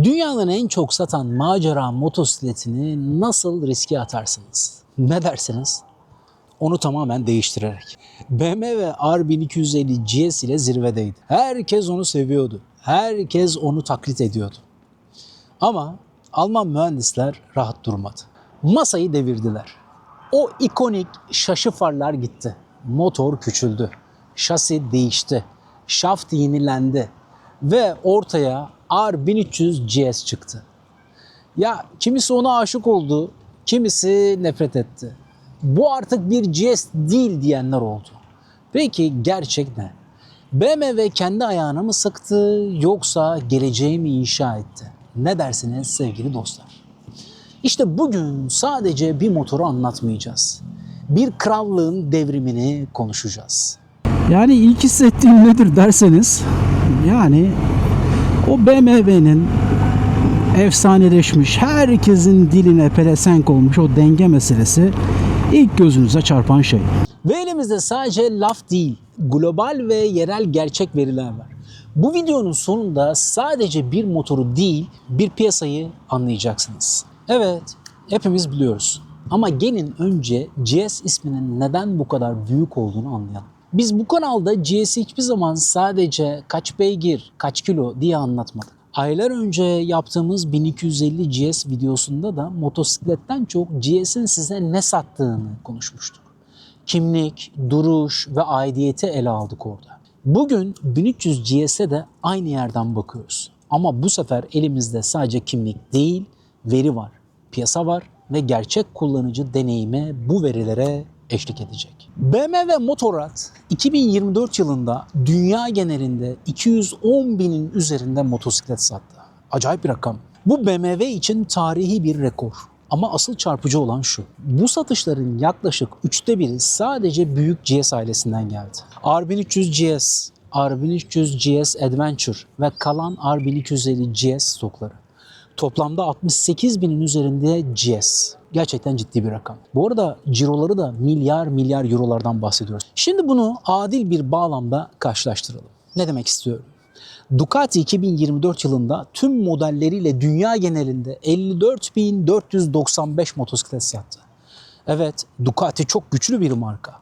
Dünyanın en çok satan macera motosikletini nasıl riske atarsınız? Ne dersiniz? Onu tamamen değiştirerek. BMW R1250 GS ile zirvedeydi. Herkes onu seviyordu. Herkes onu taklit ediyordu. Ama Alman mühendisler rahat durmadı. Masayı devirdiler. O ikonik şaşı farlar gitti. Motor küçüldü. Şasi değişti. Şaft yenilendi. Ve ortaya R1300 GS çıktı. Ya kimisi ona aşık oldu, kimisi nefret etti. Bu artık bir GS değil diyenler oldu. Peki gerçek ne? BMW kendi ayağına mı sıktı yoksa geleceği mi inşa etti? Ne dersiniz sevgili dostlar? İşte bugün sadece bir motoru anlatmayacağız. Bir krallığın devrimini konuşacağız. Yani ilk hissettiğim nedir derseniz, yani o BMW'nin efsaneleşmiş, herkesin diline pelesenk olmuş o denge meselesi ilk gözünüze çarpan şey. Ve elimizde sadece laf değil, global ve yerel gerçek veriler var. Bu videonun sonunda sadece bir motoru değil, bir piyasayı anlayacaksınız. Evet, hepimiz biliyoruz. Ama gelin önce GS isminin neden bu kadar büyük olduğunu anlayalım. Biz bu kanalda GS'i hiçbir zaman sadece kaç beygir, kaç kilo diye anlatmadık. Aylar önce yaptığımız 1250 GS videosunda da motosikletten çok GS'in size ne sattığını konuşmuştuk. Kimlik, duruş ve aidiyeti ele aldık orada. Bugün 1300 GS'e de aynı yerden bakıyoruz. Ama bu sefer elimizde sadece kimlik değil, veri var, piyasa var ve gerçek kullanıcı deneyimi bu verilere eşlik edecek. BMW Motorrad 2024 yılında dünya genelinde 210 binin üzerinde motosiklet sattı. Acayip bir rakam. Bu BMW için tarihi bir rekor. Ama asıl çarpıcı olan şu. Bu satışların yaklaşık 1/3 sadece büyük GS ailesinden geldi. R1300 GS, R1300 GS Adventure ve kalan R1250 GS stokları. Toplamda 68 binin üzerinde GS. Gerçekten ciddi bir rakam. Bu arada ciroları da milyar eurolardan bahsediyoruz. Şimdi bunu adil bir bağlamda karşılaştıralım. Ne demek istiyorum? Ducati 2024 yılında tüm modelleriyle dünya genelinde 54.495 motosiklet sattı. Evet, Ducati çok güçlü bir marka.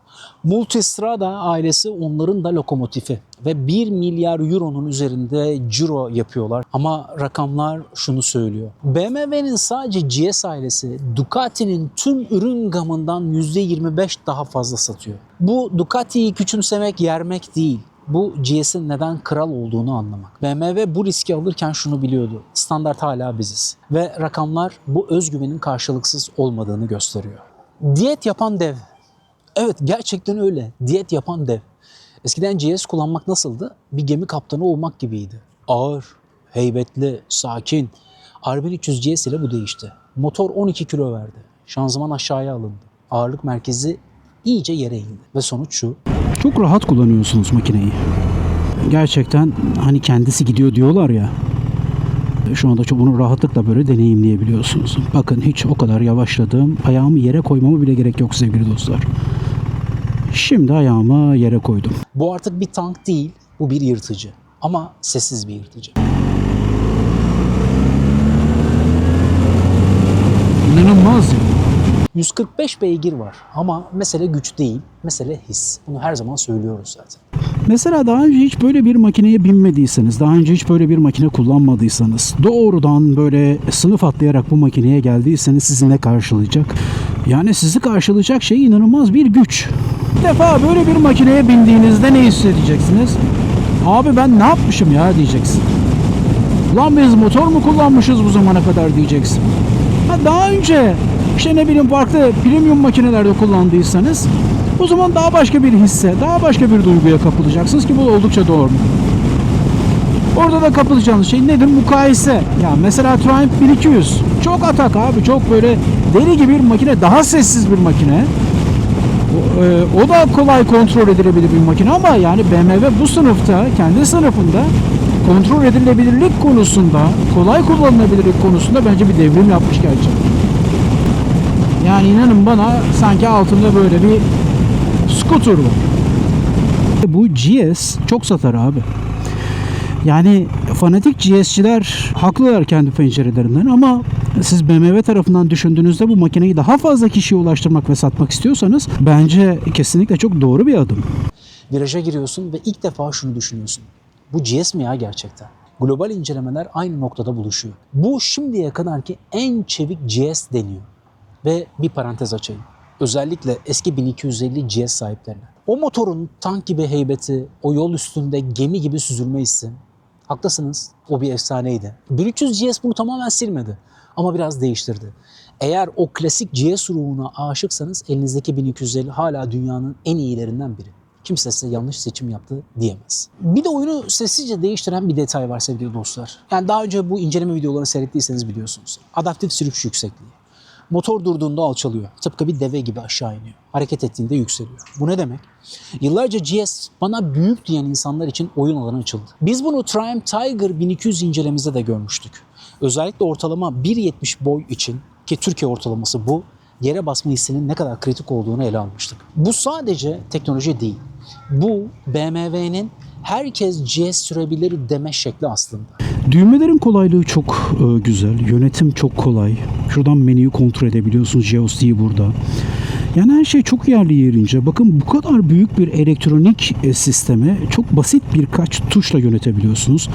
Multistrada ailesi onların da lokomotifi ve 1 milyar euronun üzerinde ciro yapıyorlar. Ama rakamlar şunu söylüyor. BMW'nin sadece GS ailesi Ducati'nin tüm ürün gamından %25 daha fazla satıyor. Bu Ducati'yi küçümsemek, yermek değil. Bu GS'in neden kral olduğunu anlamak. BMW bu riski alırken şunu biliyordu. Standart hala biziz. Ve rakamlar bu özgüvenin karşılıksız olmadığını gösteriyor. Diyet yapan dev. Evet, gerçekten öyle. Diyet yapan dev. Eskiden GS kullanmak nasıldı? Bir gemi kaptanı olmak gibiydi. Ağır, heybetli, sakin. R1300 GS ile bu değişti. Motor 12 kilo verdi. Şanzıman aşağıya alındı. Ağırlık merkezi iyice yere indi. Ve sonuç şu. Çok rahat kullanıyorsunuz makineyi. Gerçekten hani kendisi gidiyor diyorlar ya. Şu anda çok bunu rahatlıkla böyle deneyimleyebiliyorsunuz. Bakın hiç o kadar yavaşladım. Ayağımı yere koymama bile gerek yok sevgili dostlar. Şimdi ayağımı yere koydum. Bu artık bir tank değil, bu bir yırtıcı. Ama sessiz bir yırtıcı. İnanılmaz ya. 145 beygir var ama mesele güç değil, mesele his. Bunu her zaman söylüyoruz zaten. Mesela daha önce hiç böyle bir makineye binmediyseniz, daha önce hiç böyle bir makine kullanmadıysanız, doğrudan böyle sınıf atlayarak bu makineye geldiyseniz sizi ne karşılayacak? Yani sizi karşılayacak şey inanılmaz bir güç. Bir defa böyle bir makineye bindiğinizde ne hissedeceksiniz? Abi ben ne yapmışım ya diyeceksin. Ulan biz motor mu kullanmışız bu zamana kadar diyeceksin. Ha daha önce işte ne bileyim farklı premium makinelerde kullandıysanız o zaman daha başka bir hisse, daha başka bir duyguya kapılacaksınız ki bu oldukça doğru. Orada da kapılacağınız şey nedir? Mukayese. Ya mesela Triumph 1200 çok atak abi, çok böyle deli gibi bir makine, daha sessiz bir makine. O da kolay kontrol edilebilir bir makine ama yani BMW bu sınıfta, kendi sınıfında kontrol edilebilirlik konusunda, kolay kullanılabilirlik konusunda bence bir devrim yapmış gerçekten. Yani inanın bana sanki altında böyle bir scooter var. Bu GS çok satar abi. Yani fanatik GS'çiler haklılar kendi pencerelerinden ama siz BMW tarafından düşündüğünüzde bu makineyi daha fazla kişiye ulaştırmak ve satmak istiyorsanız bence kesinlikle çok doğru bir adım. Viraja giriyorsun ve ilk defa şunu düşünüyorsun. Bu GS mi ya gerçekten? Global incelemeler aynı noktada buluşuyor. Bu şimdiye kadarki en çevik GS deniyor. Ve bir parantez açayım. Özellikle eski 1250 GS sahiplerine. O motorun tank gibi heybeti, o yol üstünde gemi gibi süzülme hissi. Haklısınız, o bir efsaneydi. 1300 GS bunu tamamen silmedi ama biraz değiştirdi. Eğer o klasik GS ruhuna aşıksanız elinizdeki 1250 hala dünyanın en iyilerinden biri. Kimse size yanlış seçim yaptı diyemez. Bir de oyunu sessizce değiştiren bir detay var sevgili dostlar. Yani daha önce bu inceleme videolarını seyrettiyseniz biliyorsunuz. Adaptif sürüş yüksekliği. Motor durduğunda alçalıyor. Tıpkı bir deve gibi aşağı iniyor. Hareket ettiğinde yükseliyor. Bu ne demek? Yıllarca GS bana büyük diyen insanlar için oyun alanı açıldı. Biz bunu Triumph Tiger 1200 incelememizde de görmüştük. Özellikle ortalama 1.70 boy için ki Türkiye ortalaması bu, yere basma hissinin ne kadar kritik olduğunu ele almıştık. Bu sadece teknoloji değil. Bu BMW'nin herkes GS sürebilir deme şekli aslında. Düğmelerin kolaylığı çok güzel. Yönetim çok kolay. Şuradan menüyü kontrol edebiliyorsunuz. JOSD burada. Yani her şey çok yerli yerince. Bakın bu kadar büyük bir elektronik sistemi çok basit birkaç tuşla yönetebiliyorsunuz.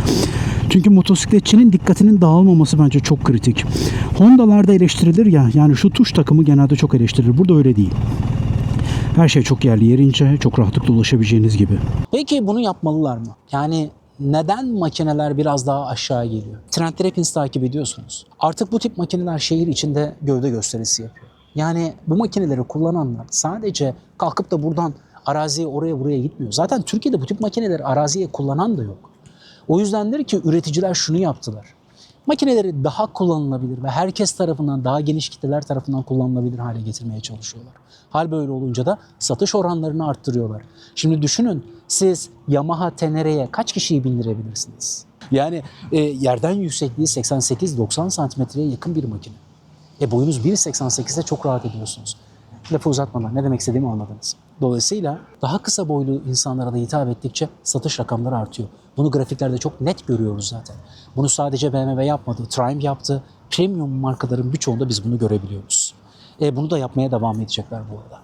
Çünkü motosikletçinin dikkatinin dağılmaması bence çok kritik. Honda'larda eleştirilir ya, yani şu tuş takımı genelde çok eleştirilir. Burada öyle değil. Her şey çok yerli yerince, çok rahatlıkla ulaşabileceğiniz gibi. Peki bunu yapmalılar mı? Yani neden makineler biraz daha aşağı geliyor? Trendleri hepiniz takip ediyorsunuz. Artık bu tip makineler şehir içinde gövde gösterisi yapıyor. Yani bu makineleri kullananlar sadece kalkıp da buradan araziye oraya buraya gitmiyor. Zaten Türkiye'de bu tip makineleri araziye kullanan da yok. O yüzdendir ki üreticiler şunu yaptılar. Makineleri daha kullanılabilir ve herkes tarafından, daha geniş kitleler tarafından kullanılabilir hale getirmeye çalışıyorlar. Hal böyle olunca da satış oranlarını arttırıyorlar. Şimdi düşünün, siz Yamaha Tenere'ye kaç kişiyi bindirebilirsiniz? Yani yerden yüksekliği 88-90 santimetreye yakın bir makine. Boyunuz 1.88'de çok rahat ediyorsunuz. Lafı uzatmadan ne demek istediğimi anladınız. Dolayısıyla daha kısa boylu insanlara da hitap ettikçe satış rakamları artıyor. Bunu grafiklerde çok net görüyoruz zaten. Bunu sadece BMW yapmadı, Triumph yaptı. Premium markaların birçoğunda biz bunu görebiliyoruz. Bunu da yapmaya devam edecekler bu arada.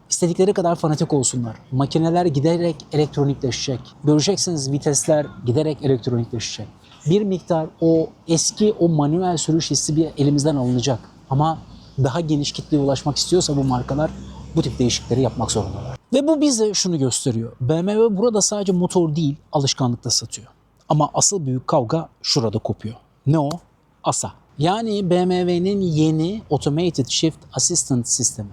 İstedikleri kadar fanatik olsunlar. Makineler giderek elektronikleşecek. Göreceksiniz, vitesler giderek elektronikleşecek. Bir miktar o eski o manuel sürüş hissi bir elimizden alınacak. Ama daha geniş kitleye ulaşmak istiyorsa bu markalar bu tip değişiklikleri yapmak zorundalar. Ve bu bize şunu gösteriyor. BMW burada sadece motor değil, alışkanlıkla satıyor. Ama asıl büyük kavga şurada kopuyor. Ne o? ASA. Yani BMW'nin yeni Automated Shift Assistant sistemi.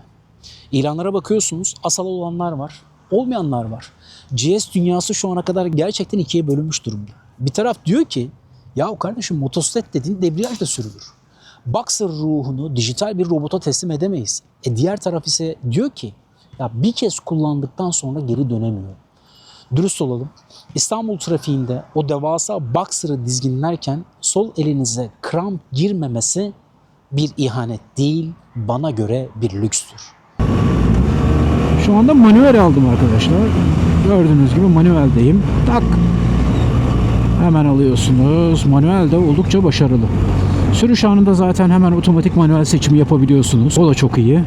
İlanlara bakıyorsunuz, ASA'lı olanlar var, olmayanlar var. GS dünyası şu ana kadar gerçekten ikiye bölünmüş durumda. Bir taraf diyor ki, ya kardeşim motosiklet dediğin debriyajla sürülür. Boxer ruhunu dijital bir robota teslim edemeyiz. Diğer taraf ise diyor ki, ya bir kez kullandıktan sonra geri dönemiyor. Dürüst olalım, İstanbul trafiğinde o devasa Boxer'ı dizginlerken sol elinize kramp girmemesi bir ihanet değil, bana göre bir lükstür. Şu anda manuel aldım arkadaşlar. Gördüğünüz gibi manueldeyim. Tak. Hemen alıyorsunuz. Manuel de oldukça başarılı. Sürüş anında zaten hemen otomatik manuel seçimi yapabiliyorsunuz. O da çok iyi.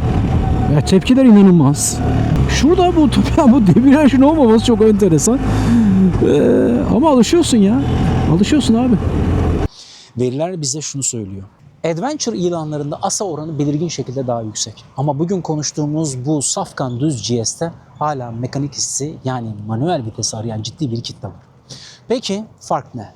Tepkiler inanılmaz. Şurada bu debriyajın olmaması çok enteresan. Ama alışıyorsun ya. Alışıyorsun abi. Veriler bize şunu söylüyor. Adventure ilanlarında ASA oranı belirgin şekilde daha yüksek. Ama bugün konuştuğumuz bu safkan düz GS'te hala mekanik hissi, yani manuel vitesi arayan ciddi bir kitle var. Peki fark ne?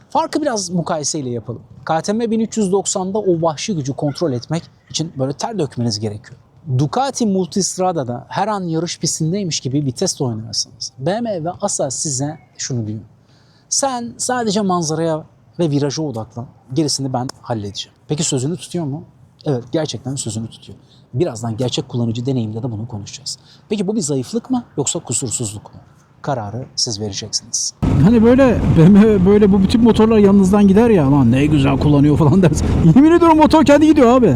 Farkı biraz mukayeseyle yapalım. KTM 1390'da o vahşi gücü kontrol etmek için böyle ter dökmeniz gerekiyor. Ducati Multistrada'da her an yarış pistindeymiş gibi vitesle oynarsınız. BMW ve ASA size şunu diyor. Sen sadece manzaraya ve viraja odaklan. Gerisini ben halledeceğim. Peki sözünü tutuyor mu? Evet, gerçekten sözünü tutuyor. Birazdan gerçek kullanıcı deneyimde de bunu konuşacağız. Peki bu bir zayıflık mı yoksa kusursuzluk mu? Kararı siz vereceksiniz. Hani böyle BMW böyle bu bütün motorlar yanınızdan gider ya, lan ne güzel kullanıyor falan dersin. Yemin ediyorum motor kendi gidiyor abi.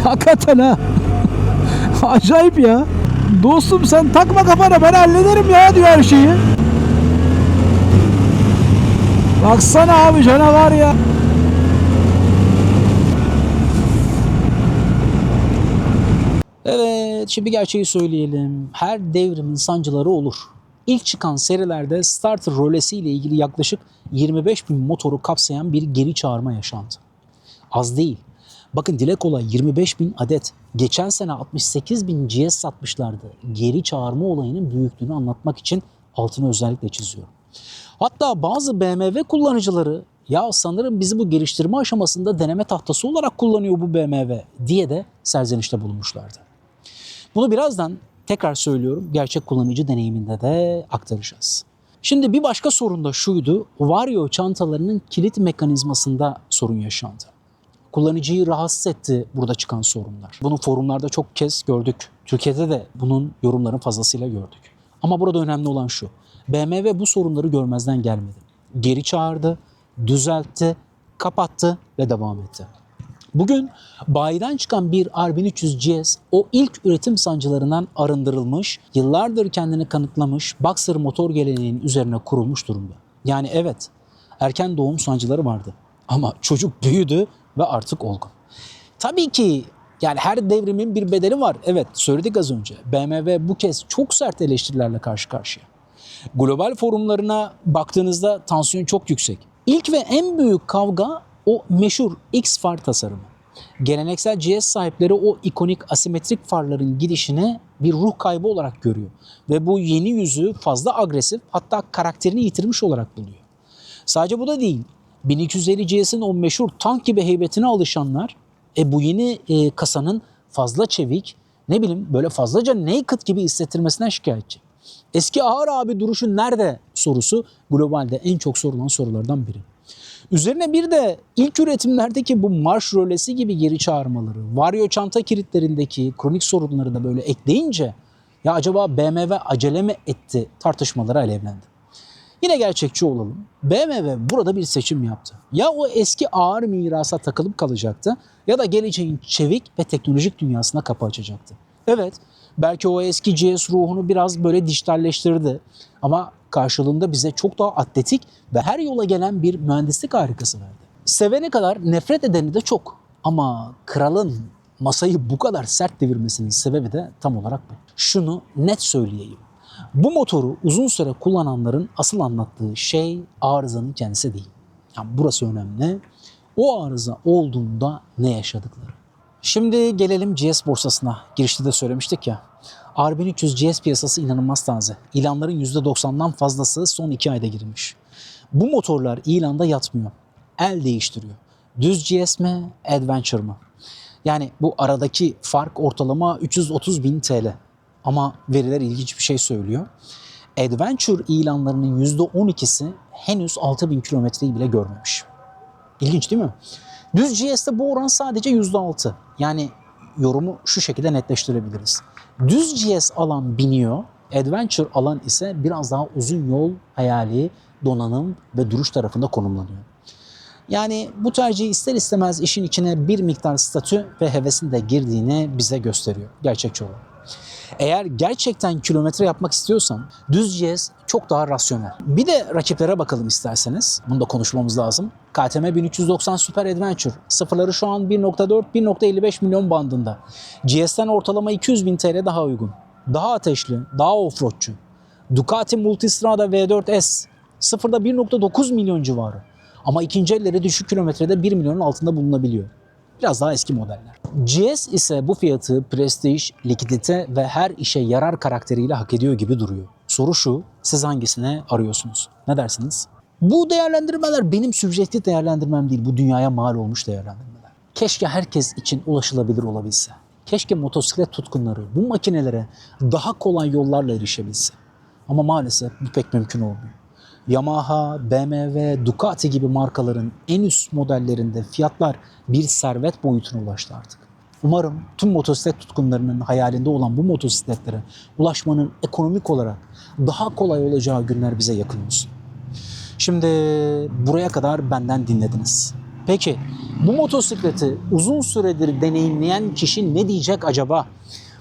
Hakikaten ha. Acayip ya. Dostum sen takma kafana, ben hallederim ya diyor her şeyi. Baksana abi, canavar ya. Evet, şimdi gerçeği söyleyelim. Her devrimin sancıları olur. İlk çıkan serilerde starter rölesi ile ilgili yaklaşık 25 bin motoru kapsayan bir geri çağırma yaşandı. Az değil. Bakın dile kolay 25 bin adet. Geçen sene 68 bin GS satmışlardı. Geri çağırma olayının büyüklüğünü anlatmak için altını özellikle çiziyorum. Hatta bazı BMW kullanıcıları ya sanırım bizi bu geliştirme aşamasında deneme tahtası olarak kullanıyor bu BMW diye de serzenişte bulunmuşlardı. Bunu birazdan tekrar söylüyorum gerçek kullanıcı deneyiminde de aktaracağız. Şimdi bir başka sorun da şuydu. Vario çantalarının kilit mekanizmasında sorun yaşandı. Kullanıcıyı rahatsız etti burada çıkan sorunlar. Bunu forumlarda çok kez gördük. Türkiye'de de bunun yorumlarını fazlasıyla gördük. Ama burada önemli olan şu. BMW bu sorunları görmezden gelmedi. Geri çağırdı, düzeltti, kapattı ve devam etti. Bugün bayiden çıkan bir R1300 GS o ilk üretim sancılarından arındırılmış, yıllardır kendini kanıtlamış Boxer motor geleneğinin üzerine kurulmuş durumda. Yani evet, erken doğum sancıları vardı ama çocuk büyüdü ve artık olgun. Tabii ki yani her devrimin bir bedeli var. Evet, söyledik az önce. BMW bu kez çok sert eleştirilerle karşı karşıya. Global forumlarına baktığınızda tansiyon çok yüksek. İlk ve en büyük kavga o meşhur X far tasarımı. Geleneksel GS sahipleri o ikonik asimetrik farların gidişini bir ruh kaybı olarak görüyor. Ve bu yeni yüzü fazla agresif, hatta karakterini yitirmiş olarak buluyor. Sadece bu da değil. 1250 GS'in o meşhur tank gibi heybetine alışanlar bu yeni kasanın fazla çevik, ne bileyim böyle fazlaca naked gibi hissettirmesinden şikayetçi. Eski ağır abi duruşu nerede sorusu globalde en çok sorulan sorulardan biri. Üzerine bir de ilk üretimlerdeki bu marş rölesi gibi geri çağırmaları, Vario çanta kilitlerindeki kronik sorunları da böyle ekleyince ya acaba BMW acele mi etti tartışmaları alevlendi. Yine gerçekçi olalım. BMW burada bir seçim yaptı. Ya o eski ağır mirasa takılıp kalacaktı ya da geleceğin çevik ve teknolojik dünyasına kapı açacaktı. Evet, belki o eski GS ruhunu biraz böyle dijitalleştirdi ama karşılığında bize çok daha atletik ve her yola gelen bir mühendislik harikası verdi. Sevene kadar nefret edeni de çok ama kralın masayı bu kadar sert devirmesinin sebebi de tam olarak bu. Şunu net söyleyeyim. Bu motoru uzun süre kullananların asıl anlattığı şey arızanın kendisi değil. Yani burası önemli. O arıza olduğunda ne yaşadıkları. Şimdi gelelim GS borsasına. Girişte de söylemiştik ya. R1300 GS piyasası inanılmaz taze. İlanların %90'dan fazlası son 2 ayda girilmiş. Bu motorlar ilanda yatmıyor. El değiştiriyor. Düz GS mi, Adventure mı? Yani bu aradaki fark ortalama 330.000 TL. Ama veriler ilginç bir şey söylüyor. Adventure ilanlarının %12'si henüz 6.000 kilometreyi bile görmemiş. İlginç değil mi? Düz GS'te bu oran sadece %6. Yani yorumu şu şekilde netleştirebiliriz. Düz GS alan biniyor, Adventure alan ise biraz daha uzun yol hayali, donanım ve duruş tarafında konumlanıyor. Yani bu tercih ister istemez işin içine bir miktar statü ve hevesin de girdiğini bize gösteriyor. Gerçekçi olarak. Eğer gerçekten kilometre yapmak istiyorsan düz GS çok daha rasyonel. Bir de rakiplere bakalım isterseniz. Bunu da konuşmamız lazım. KTM 1390 Super Adventure. Sıfırları şu an 1.4-1.55 milyon bandında. GS'ten ortalama 200.000 TL daha uygun. Daha ateşli, daha offroadçu. Ducati Multistrada V4S. Sıfırda 1.9 milyon civarı. Ama ikinci elleri düşük kilometrede 1 milyonun altında bulunabiliyor. Biraz daha eski modeller. GS ise bu fiyatı prestij, likidite ve her işe yarar karakteriyle hak ediyor gibi duruyor. Soru şu, siz hangisine arıyorsunuz? Ne dersiniz? Bu değerlendirmeler benim sübjektif değerlendirmem değil, bu dünyaya mal olmuş değerlendirmeler. Keşke herkes için ulaşılabilir olabilse. Keşke motosiklet tutkunları bu makinelere daha kolay yollarla erişebilse. Ama maalesef bu pek mümkün olmuyor. Yamaha, BMW, Ducati gibi markaların en üst modellerinde fiyatlar bir servet boyutuna ulaştı artık. Umarım tüm motosiklet tutkunlarının hayalinde olan bu motosikletlere ulaşmanın ekonomik olarak daha kolay olacağı günler bize yakın olsun. Şimdi buraya kadar benden dinlediniz. Peki bu motosikleti uzun süredir deneyimleyen kişi ne diyecek acaba?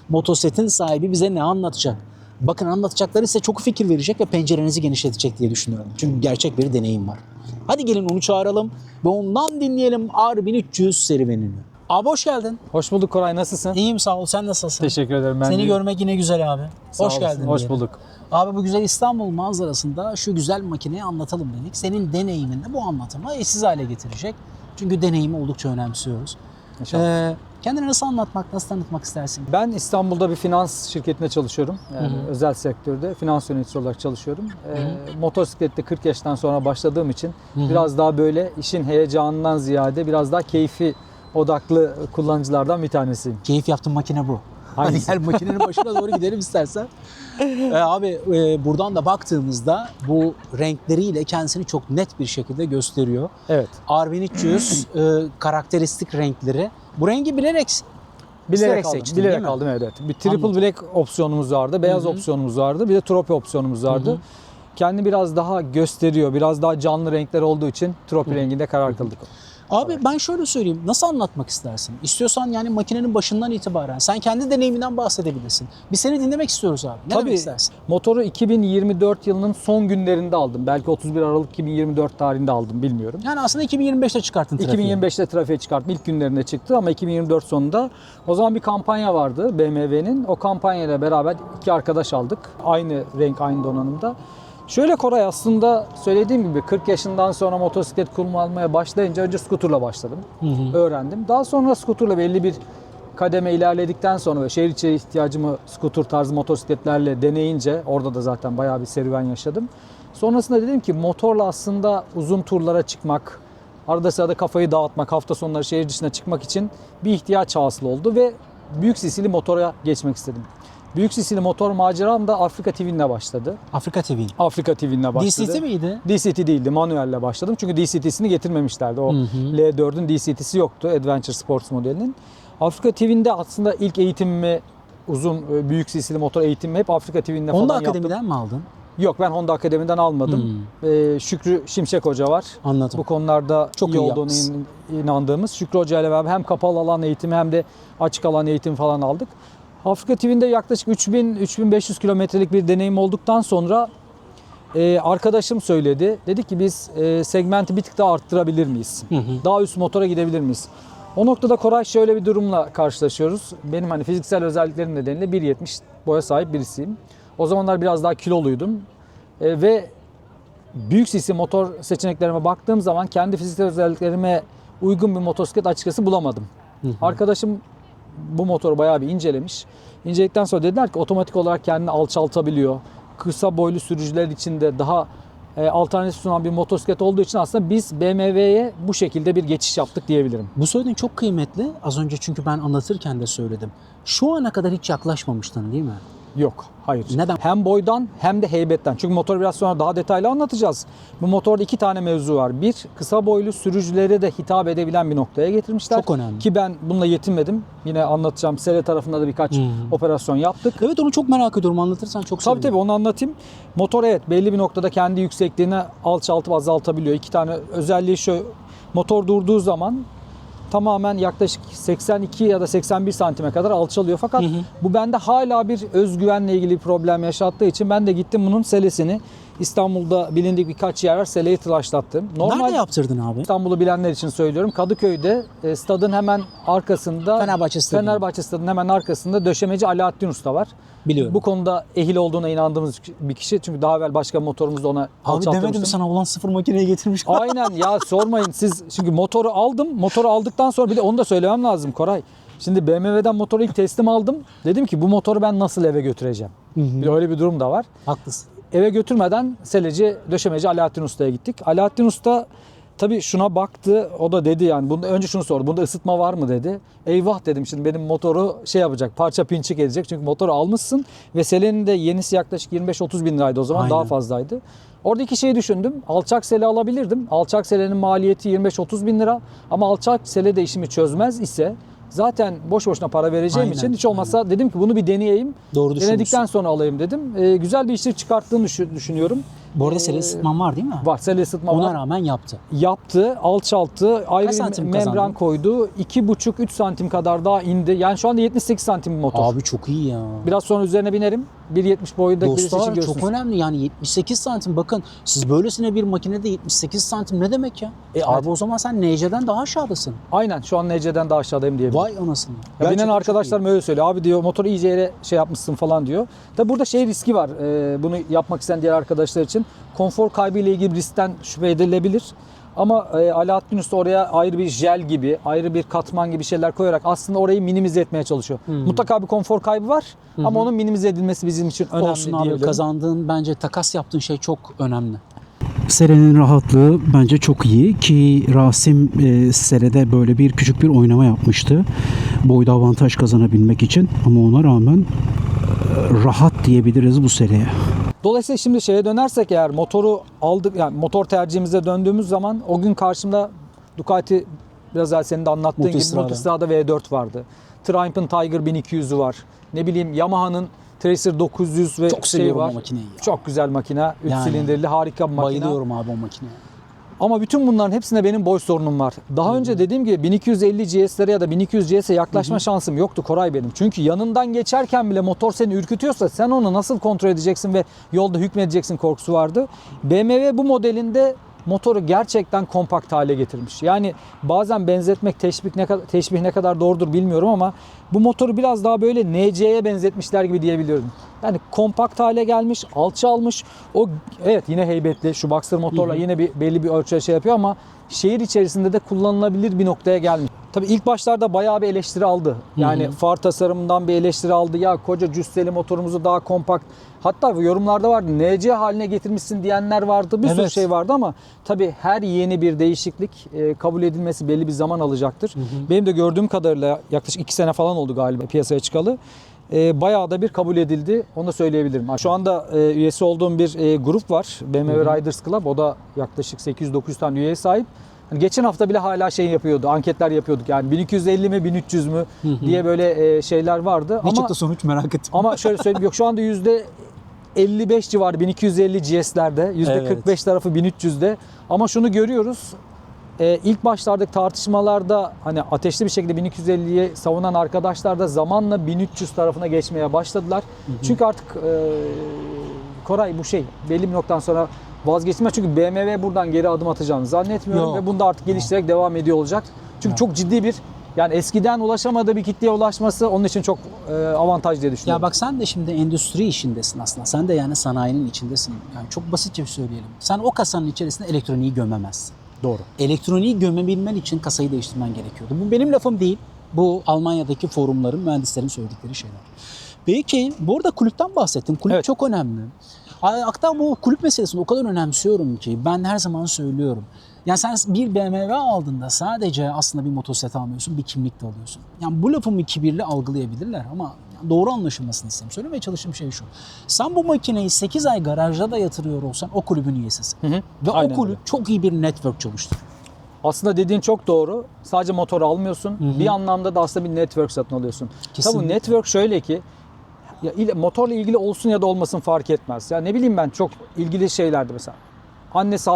Motosikletin sahibi bize ne anlatacak? Bakın anlatacakları ise çok fikir verecek ve pencerenizi genişletecek diye düşünüyorum. Çünkü gerçek bir deneyim var. Hadi gelin onu çağıralım ve ondan dinleyelim R1300 serüvenini. Abi hoş geldin. Hoş bulduk Koray, nasılsın? İyiyim sağ ol. Sen nasılsın? Teşekkür ederim. Ben Seni de. görmek yine güzel abi. Sağ Hoş olasın, geldin. Hoş diyelim. bulduk. Abi bu güzel İstanbul manzarasında şu güzel makineyi anlatalım dedik. Senin deneyiminle bu anlatımı eşsiz hale getirecek. Çünkü deneyimi oldukça önemsiyoruz. İnşallah. Kendini nasıl anlatmak, nasıl tanıtmak istersin? Ben İstanbul'da bir finans şirketinde çalışıyorum. Yani özel sektörde finans yöneticisi olarak çalışıyorum. Motosiklette 40 yaştan sonra başladığım için biraz daha böyle işin heyecanından ziyade biraz daha keyfi odaklı kullanıcılardan bir tanesiyim. Keyif yaptığın makine bu. Hangisi? Hadi gel makinenin başına doğru gidelim istersen. Abi buradan da baktığımızda bu renkleriyle kendisini çok net bir şekilde gösteriyor. Evet. R1300 karakteristik renkleri. Bu rengi bilerek Bilerek aldım. seçtin, değil Bilerek mi? aldım, evet. Bir triple Anladım. black opsiyonumuz vardı, beyaz opsiyonumuz vardı, bir de tropi opsiyonumuz vardı. Kendi biraz daha gösteriyor, biraz daha canlı renkler olduğu için tropi renginde karar kıldık. Abi ben şöyle söyleyeyim. Nasıl anlatmak istersin? İstiyorsan yani makinenin başından itibaren sen kendi deneyiminden bahsedebilirsin. Biz seni dinlemek istiyoruz abi. Ne demek Tabii istersin? motoru 2024 yılının son günlerinde aldım. Belki 31 Aralık 2024 tarihinde aldım, bilmiyorum. Yani aslında 2025'te çıkarttın trafiği. 2025'te trafiğe çıkarttım. İlk günlerinde çıktı ama 2024 sonunda o zaman bir kampanya vardı BMW'nin. O kampanyayla beraber iki arkadaş aldık. Aynı renk, aynı donanımda. Şöyle Koray, aslında söylediğim gibi 40 yaşından sonra motosiklet kullanmaya başlayınca önce skuterla başladım. Öğrendim. Daha sonra skuterla belli bir kademe ilerledikten sonra ve şehir içi ihtiyacımı skuter tarzı motosikletlerle deneyince orada da zaten bayağı bir serüven yaşadım. Sonrasında dedim ki motorla aslında uzun turlara çıkmak, arada sırada kafayı dağıtmak, hafta sonları şehir dışına çıkmak için bir ihtiyaç hasıl oldu ve büyük sisili motora geçmek istedim. Büyük sisili motor maceram da Afrika TV'nle başladı. Afrika TV. Afrika TV'nle başladı. DCT miydi? DCT değildi, manuelle başladım. Çünkü DCT'sini getirmemişlerdi. O L4'ün DCT'si yoktu, Adventure Sports modelinin. Afrika TV'nde aslında ilk eğitimimi, uzun büyük sisili motor eğitimimi hep Afrika TV'nde falan Honda yaptım. Akademi'den mi aldın? Yok, ben Honda Akademi'den almadım. Şükrü Şimşek Hoca var. Anladım. Bu konularda Çok iyi iyi olduğunu yapmışsın. inandığımız. Şükrü Hoca ile beraber hem kapalı alan eğitimi hem de açık alan eğitimi falan aldık. Afrika TV'de yaklaşık 3000-3500 kilometrelik bir deneyim olduktan sonra arkadaşım söyledi. Dedi ki biz segmenti bir tık daha arttırabilir miyiz? Daha üst motora gidebilir miyiz? O noktada Koray, şöyle bir durumla karşılaşıyoruz. Benim hani fiziksel özelliklerim nedeniyle 1.70 boya sahip birisiyim. O zamanlar biraz daha kiloluydum. Ve büyük sisi motor seçeneklerime baktığım zaman kendi fiziksel özelliklerime uygun bir motosiklet açıkçası bulamadım. Arkadaşım bu motoru bayağı bir incelemiş. İnceledikten sonra dediler ki otomatik olarak kendini alçaltabiliyor. Kısa boylu sürücüler için de daha alternatif sunan bir motosiklet olduğu için aslında biz BMW'ye bu şekilde bir geçiş yaptık diyebilirim. Bu söylediğin çok kıymetli. Az önce çünkü ben anlatırken de söyledim. Şu ana kadar hiç yaklaşmamıştın değil mi? Yok, hayır. Neden? Hem boydan hem de heybetten. Çünkü motoru biraz sonra daha detaylı anlatacağız. Bu motorda iki tane mevzu var. Bir, kısa boylu sürücülere de hitap edebilen bir noktaya getirmişler. Çok önemli. Ki ben bununla yetinmedim. Yine anlatacağım. Sele tarafında da birkaç operasyon yaptık. Evet, onu çok merak ediyorum. Anlatırsan çok Tabii sevinirim. tabii, onu anlatayım. Motor evet belli bir noktada kendi yüksekliğini alçaltıp azaltabiliyor. İki tane özelliği şu: motor durduğu zaman tamamen yaklaşık 82 ya da 81 santime kadar alçalıyor. Fakat bu bende hala bir özgüvenle ilgili bir problem yaşattığı için ben de gittim bunun selesini, İstanbul'da bilindik birkaç yer var, seleyi tıraşlattım. Nerede yaptırdın abi? İstanbul'u bilenler için söylüyorum. Kadıköy'de stadın hemen arkasında, Fenerbahçe Stadyumu. Fenerbahçe Stadı'nın hemen arkasında döşemeci Alaaddin Usta var. Biliyorum. Bu konuda ehil olduğuna inandığımız bir kişi. Çünkü daha evvel başka motorumuzda ona Abi alçaltmıştım. demedim mi sana, olan sıfır makineyi getirmiş. Aynen ya, sormayın siz. Çünkü motoru aldım. Motoru aldıktan sonra bir de onu da söylemem lazım Koray. Şimdi BMW'den motoru ilk teslim aldım. Dedim ki bu motoru ben nasıl eve götüreceğim? Bir de öyle bir durum da var. Haklısın. Eve götürmeden seleci, döşemeci Alaaddin Usta'ya gittik. Alaaddin Usta tabii şuna baktı. O da dedi yani, önce şunu sordu: bunda ısıtma var mı dedi. Eyvah dedim, şimdi benim motoru şey yapacak, parça pinçik edecek. Çünkü motoru almışsın ve selenin de yenisi yaklaşık 25-30 bin liraydı o zaman. Aynen. Daha fazlaydı. Orada iki şeyi düşündüm. Alçak sele alabilirdim. Alçak selenin maliyeti 25-30 bin lira. Ama alçak sele de işimi çözmez ise zaten boş boşuna para vereceğim Aynen, için hiç olmazsa dedim ki bunu bir deneyeyim. Doğru düşünmüşsün. Denedikten sonra alayım dedim. Güzel bir işçilik çıkarttığını düşünüyorum. Bu arada seri ısıtman var değil mi? Var. Seri ısıtma Ona var. rağmen yaptı. Yaptı, alçalttı, ayrı Kaç bir santim membran kazandın? koydu. 2,5-3 santim kadar daha indi. Yani şu anda 78 santim bir motor. Abi çok iyi ya. Biraz sonra üzerine binerim. 1,70 boyundaki birisi için Dostlar görürsünüz. çok önemli yani 78 santim, bakın siz böylesine bir makinede 78 santim ne demek ya? Abi o zaman sen NC'den daha aşağıdasın. Aynen, şu an NC'den daha aşağıdayım diyebilirim. Vay anasını. Ya Gerçekten binen çok arkadaşlarım öyle söylüyor. Abi diyor, motoru iyice yere şey yapmışsın falan diyor. Tabi burada şey riski var. Bunu yapmak isteyen diğer arkadaşlar için. Konfor kaybı ile ilgili bir riskten şüphe edilebilir. Ama Alaaddin Usta oraya ayrı bir jel gibi, ayrı bir katman gibi şeyler koyarak aslında orayı minimize etmeye çalışıyor. Mutlaka bir konfor kaybı var ama onun minimize edilmesi bizim için önemli Olsun abi, diyebilirim. kazandığın, bence takas yaptığın şey çok önemli. Serenin rahatlığı bence çok iyi ki Rasim Sere'de böyle bir küçük bir oynama yapmıştı. Boyda avantaj kazanabilmek için ama ona rağmen rahat diyebiliriz bu Sere'ye. Dolayısıyla şimdi şeye dönersek, eğer motoru aldık, yani motor tercihimize döndüğümüz zaman o gün karşımda Ducati, biraz evvel senin de anlattığın Multistrada. gibi Multistrada V4 vardı. Triumph'ın Tiger 1200'ü var. Ne bileyim, Yamaha'nın Tracer 900 ve Çok şey seviyorum var. o makineyi ya. Çok güzel makine. 3 Yani silindirli harika bir makine. Bayılıyorum abi o makineye. Ama bütün bunların hepsinde benim boy sorunum var. Daha önce dediğim gibi 1250 GS'lere ya da 1200 GS'e yaklaşma şansım yoktu Koray benim. Çünkü yanından geçerken bile motor seni ürkütüyorsa sen onu nasıl kontrol edeceksin ve yolda hükmedeceksin korkusu vardı. BMW bu modelinde motoru gerçekten kompakt hale getirmiş. Yani bazen benzetmek, teşbih ne kadar doğrudur bilmiyorum ama bu motoru biraz daha böyle NC'ye benzetmişler gibi diyebiliyorum. Yani kompakt hale gelmiş, alçalmış. O evet, yine heybetli. Şu Boxster motorla yine belli bir ölçüde şey yapıyor ama şehir içerisinde de kullanılabilir bir noktaya gelmiş. Tabii ilk başlarda bayağı bir eleştiri aldı. Yani far tasarımından bir eleştiri aldı. Ya koca cüsseli motorumuzu daha kompakt. Hatta yorumlarda vardı. NC haline getirmişsin diyenler vardı. Bir sürü Evet. şey vardı ama tabii her yeni bir değişiklik kabul edilmesi belli bir zaman alacaktır. Benim de gördüğüm kadarıyla yaklaşık 2 sene falan oldu galiba piyasaya çıkalı. Bayağı da bir kabul edildi. Onu da söyleyebilirim. Şu anda üyesi olduğum bir grup var. BMW Riders Club. O da yaklaşık 800-900 tane üyeye sahip. Hani geçen hafta bile hala şey yapıyordu. Anketler yapıyorduk. Yani 1250 mi 1300 mü diye böyle şeyler vardı. Ne ama çıktı sonuç, merak ettim. ama şöyle söyleyeyim, yok şu anda %55 civarı 1250 GS'lerde. %45 tarafı 1300'de. Ama şunu görüyoruz. İlk başlardaki tartışmalarda hani ateşli bir şekilde 1250'yi savunan arkadaşlar da zamanla 1300 tarafına geçmeye başladılar. Çünkü artık Koray, bu şey belli bir noktadan sonra vazgeçilmez. Çünkü BMW buradan geri adım atacağını zannetmiyorum. Yok. Ve bunu da artık geliştirerek devam ediyor olacak. Çünkü çok ciddi bir, yani eskiden ulaşamadığı bir kitleye ulaşması onun için çok avantaj diye düşünüyorum. Ya bak, sen de şimdi endüstri işindesin aslında. Sen de yani sanayinin içindesin. Yani çok basitçe söyleyelim. Sen o kasanın içerisinde elektroniği gömemezsin. Doğru. Elektroniği gömebilmen için kasayı değiştirmen gerekiyordu. Bu benim lafım değil. Bu Almanya'daki forumların, mühendislerin söyledikleri şeyler. Peki, bu arada kulüpten bahsettim. Kulüp Evet. çok önemli. Hatta bu kulüp meselesini o kadar önemsiyorum ki ben her zaman söylüyorum. Yani sen bir BMW aldığında sadece aslında bir motosiklet almıyorsun, bir kimlik de alıyorsun. Yani bu lafımı kibirli algılayabilirler ama doğru anlaşılmasını istedim. Söylemeye çalıştığım şey şu. Sen bu makineyi 8 ay garajda da yatırıyor olsan o kulübün üyesisin. Ve Aynen o kulüp öyle. çok iyi bir network çalıştırıyor. Aslında dediğin çok doğru. Sadece motor almıyorsun. Bir anlamda da aslında bir network satın alıyorsun. Kesinlikle. Tabii network şöyle ki, ya motorla ilgili olsun ya da olmasın fark etmez. Ya ne bileyim, ben çok ilgili şeylerdi mesela. Annesi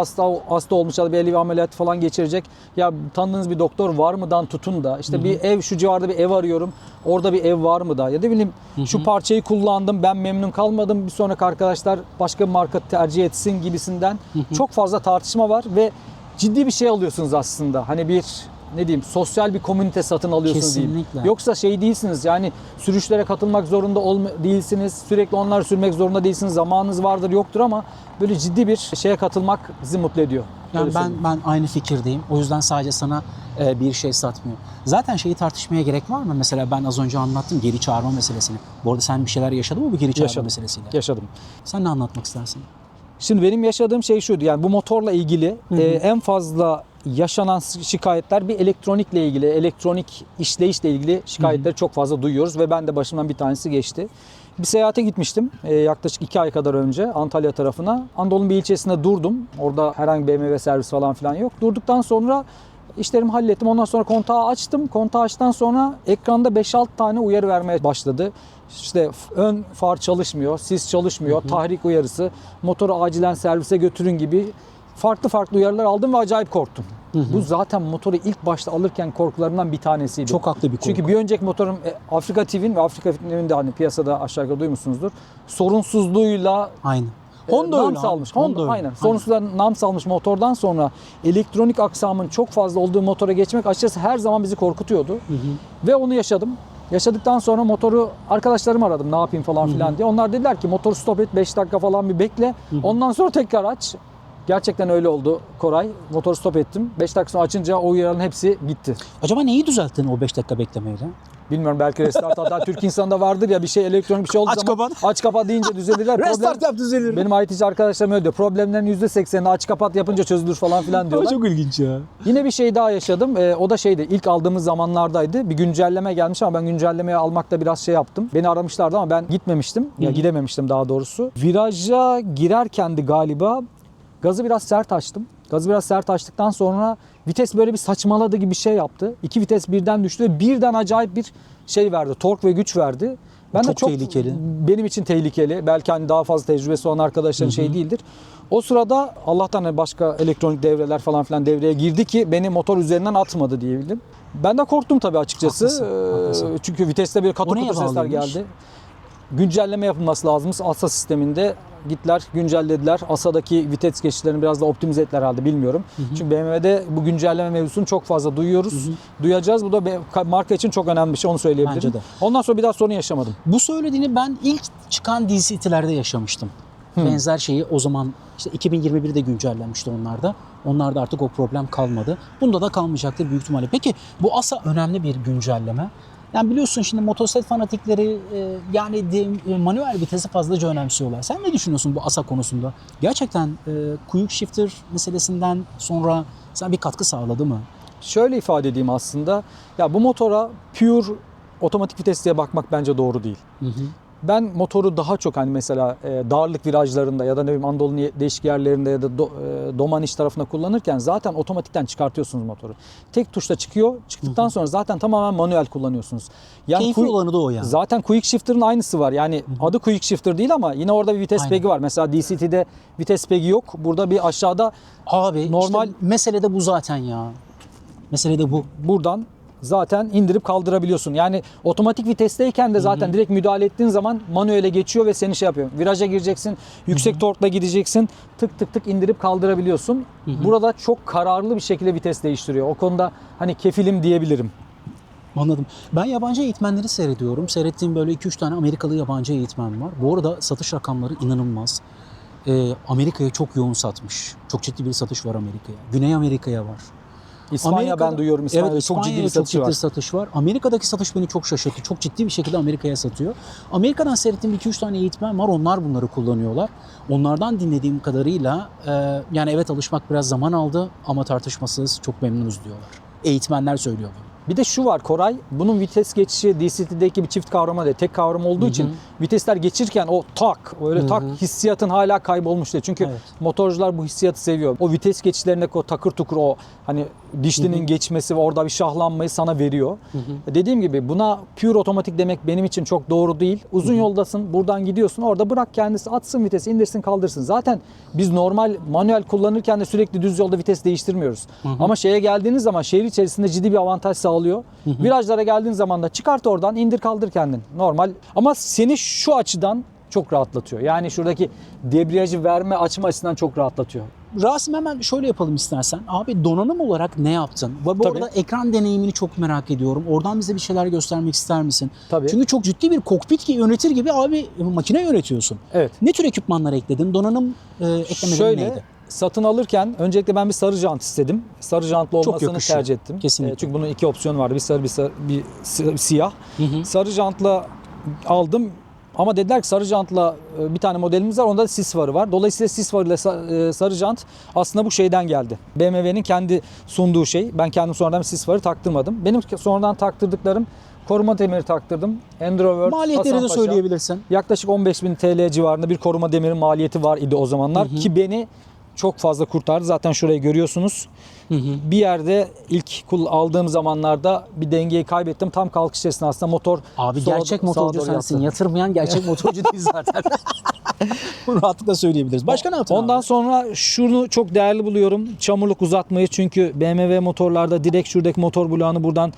hasta olmuş ya da belli bir ameliyat falan geçirecek. Ya tanıdığınız bir doktor var mıdan tutun da işte bir ev, şu civarda bir ev arıyorum. Orada bir ev var mı da, ya da bileyim şu parçayı kullandım, ben memnun kalmadım, bir sonraki arkadaşlar başka bir marka tercih etsin gibisinden çok fazla tartışma var ve ciddi bir şey alıyorsunuz aslında. Hani bir, ne diyeyim, sosyal bir komünite satın alıyorsunuz diyeyim. Kesinlikle. Yoksa şey değilsiniz, yani sürüşlere katılmak zorunda değilsiniz. Sürekli onlar sürmek zorunda değilsiniz. Zamanınız vardır yoktur ama böyle ciddi bir şeye katılmak bizi mutlu ediyor. Yani Öyle söyleyeyim. ben aynı fikirdeyim. O yüzden sadece sana bir şey satmıyor. Zaten şeyi tartışmaya gerek var mı? Mesela ben az önce anlattım geri çağırma meselesini. Bu arada sen bir şeyler yaşadın mı bu geri çağırma Yaşadım. meselesiyle? Yaşadım. Sen ne anlatmak istersin? Şimdi benim yaşadığım şey şuydu, yani bu motorla ilgili en fazla yaşanan şikayetler bir elektronikle ilgili, elektronik işleyişle ilgili şikayetleri çok fazla duyuyoruz ve ben de başımdan bir tanesi geçti. Bir seyahate gitmiştim yaklaşık 2 ay kadar önce Antalya tarafına. Anadolu'nun bir ilçesinde durdum. Orada herhangi bir BMW servis falan filan yok. Durduktan sonra İşlerimi hallettim. Ondan sonra kontağı açtım. Kontağı açtıktan sonra ekranda 5-6 tane uyarı vermeye başladı. İşte ön far çalışmıyor, sis çalışmıyor, tahrik uyarısı, motoru acilen servise götürün gibi farklı uyarılar aldım ve acayip korktum. Bu zaten motoru ilk başta alırken korkularımdan bir tanesiydi. Çok haklı bir korku. Çünkü bir önceki motorum Afrika TV'nin ve Afrika TV'nin de hani piyasada aşağı yukarı duymuşsunuzdur. Sorunsuzluğuyla Aynen. Honda nam öyle. salmış. Honda öyle. Aynen. Sorunsuzluğa nam salmış motordan sonra elektronik aksamın çok fazla olduğu motora geçmek açıkçası her zaman bizi korkutuyordu. Ve onu yaşadım. Yaşadıktan sonra motoru arkadaşlarımı aradım ne yapayım falan filan diye. Onlar dediler ki motoru stop et 5 dakika falan bir bekle. Ondan sonra tekrar aç. Gerçekten öyle oldu Koray. Motoru stop ettim. 5 dakika sonra açınca o uyarıların hepsi gitti. Acaba neyi düzelttin o 5 dakika beklemeyle? Bilmiyorum, belki restart hatta Türk insanda vardır ya, bir şey elektronik bir şey olduğu Aç zaman kapat. aç kapat deyince düzelirler. Restart yap düzelir. Benim IT'ci arkadaşlarım öyle diyor. Problemlerin %80'ini aç kapat yapınca çözülür falan filan Ama diyorlar. çok ilginç ya. Yine bir şey daha yaşadım. O da şeydi, ilk aldığımız zamanlardaydı. Bir güncelleme gelmiş ama ben güncellemeyi almakta biraz şey yaptım. Beni aramışlardı ama ben gitmemiştim. Ya gidememiştim daha doğrusu. Viraja girerkendi galiba. Gazı biraz sert açtım. Gazı biraz sert açtıktan sonra vites böyle bir saçmaladı gibi bir şey yaptı. 2 vites birden düştü ve birden acayip bir şey verdi. Tork ve güç verdi. Ben Çok de çok tehlikeli. Benim için tehlikeli. Belki hani daha fazla tecrübesi olan arkadaşların şey değildir. O sırada Allah'tan hani başka elektronik devreler falan filan devreye girdi ki beni motor üzerinden atmadı diyebilirim. Ben de korktum tabii açıkçası. Haklısın. Çünkü viteste bir katı O neye kutu sesler bağlıymış? geldi. Güncelleme yapılması lazım. ASA sisteminde gittiler, güncellediler. ASA'daki vites geçişlerini biraz da optimize ettiler herhalde, bilmiyorum. Çünkü BMW'de bu güncelleme mevzusunu çok fazla duyuyoruz. Duyacağız. Bu da marka için çok önemli bir şey, onu söyleyebilirim. Bence de. Ondan sonra bir daha sorun yaşamadım. Bu söylediğini ben ilk çıkan DCT'lerde yaşamıştım. Benzer şeyi o zaman işte 2021'de güncellenmişti onlarda. Onlarda artık o problem kalmadı. Bunda da kalmayacaktır büyük ihtimalle. Peki bu ASA önemli bir güncelleme. Yani biliyorsun şimdi motosiklet fanatikleri manuel vitesi fazlaca önemsiyorlar. Sen ne düşünüyorsun bu ASA konusunda? Gerçekten quick shifter meselesinden sonra sana bir katkı sağladı mı? Şöyle ifade edeyim aslında. Ya bu motora pure otomatik vites diye bakmak bence doğru değil. Ben motoru daha çok hani mesela darlık virajlarında ya da ne bileyim Anadolu'nun değişik yerlerinde ya da Domaniç tarafında kullanırken zaten otomatikten çıkartıyorsunuz motoru. Tek tuşla çıkıyor. Çıktıktan sonra zaten tamamen manuel kullanıyorsunuz. Yani Keyifli olanı da o yani. Zaten Quick Shifter'ın aynısı var. Yani adı Quick Shifter değil ama yine orada bir vites pegi var. Mesela DCT'de vites pegi yok. Burada bir aşağıda Abi normal işte mesele de bu zaten ya. Mesele de bu. buradan zaten indirip kaldırabiliyorsun. Yani otomatik vitesteyken de zaten direkt müdahale ettiğin zaman manuele geçiyor ve seni şey yapıyor. Viraja gireceksin, yüksek torkla gideceksin, tık tık tık indirip kaldırabiliyorsun. Burada çok kararlı bir şekilde vites değiştiriyor. O konuda hani kefilim diyebilirim. Anladım. Ben yabancı eğitmenleri seyrediyorum. Seyrettiğim böyle 2-3 tane Amerikalı yabancı eğitmen var. Bu arada satış rakamları inanılmaz. Amerika'ya çok yoğun satmış. Çok ciddi bir satış var Amerika'ya. Güney Amerika'ya var. İspanya ben duyuyorum. İspanya'da Evet, çok ciddi bir çok satışı ciddi var. satış var. Amerika'daki satış beni çok şaşırttı. Çok ciddi bir şekilde Amerika'ya satıyor. Amerika'dan seyrettiğim 2-3 tane eğitmen var. Onlar bunları kullanıyorlar. Onlardan dinlediğim kadarıyla yani evet alışmak biraz zaman aldı ama tartışmasız çok memnunuz diyorlar. Eğitmenler söylüyor bunu. Bir de şu var Koray, bunun vites geçişi DCT'deki bir çift kavrama değil, tek kavram olduğu için vitesler geçirken o tak, öyle tak hissiyatın hala kaybolmuş değil. Çünkü motorcular bu hissiyatı seviyor. O vites geçişlerindeki o takır tukur, o hani dişlinin geçmesi ve orada bir şahlanmayı sana veriyor. Dediğim gibi buna pure otomatik demek benim için çok doğru değil. Uzun yoldasın, buradan gidiyorsun, orada bırak kendisi atsın vitesi, indirsin kaldırsın. Zaten biz normal manuel kullanırken de sürekli düz yolda vites değiştirmiyoruz. Ama şeye geldiğiniz zaman şehir içerisinde ciddi bir avantaj sağlıyor. Virajlara geldiğin zaman da çıkart oradan, indir kaldır kendin. Normal. Ama seni şu açıdan çok rahatlatıyor. Yani şuradaki debriyajı verme açma açısından çok rahatlatıyor. Rasim hemen şöyle yapalım istersen. Abi donanım olarak ne yaptın? Bu arada ekran deneyimini çok merak ediyorum. Oradan bize bir şeyler göstermek ister misin? Tabii. Çünkü çok ciddi bir kokpit yönetir gibi abi makine yönetiyorsun. Evet. Ne tür ekipmanlar ekledin? Donanım eklemelerin neydi? Satın alırken öncelikle ben bir sarı jant istedim. Sarı jantlı olmasını yakışıyor. tercih ettim. Kesinlikle. Çünkü bunun 2 opsiyon vardı. Bir sarı, bir siyah. Sarı jantla aldım. Ama dediler ki sarı jantla bir tane modelimiz var. Onda da sis farı var. Dolayısıyla sis farı ile sarı jant aslında bu şeyden geldi. BMW'nin kendi sunduğu şey. Ben kendim sonradan sis farı taktırmadım. Benim sonradan taktırdıklarım, koruma demiri taktırdım. Enduroworld, Maliyetleri de Hasanpaşa. söyleyebilirsin. Yaklaşık 15.000 TL civarında bir koruma demiri maliyeti var idi o zamanlar. Ki beni çok fazla kurtardı. Zaten şurayı görüyorsunuz. Bir yerde ilk aldığım zamanlarda bir dengeyi kaybettim. Tam kalkış esnasında motor Abi sola- gerçek sağa motorcu doğru sensin. yattı. Yatırmayan gerçek motorcu değil zaten. Bunu rahatlıkla söyleyebiliriz. Başka ne yaptın Ondan abi? sonra şunu çok değerli buluyorum. Çamurluk uzatmayı, çünkü BMW motorlarda direkt şuradaki motor bloğunu buradan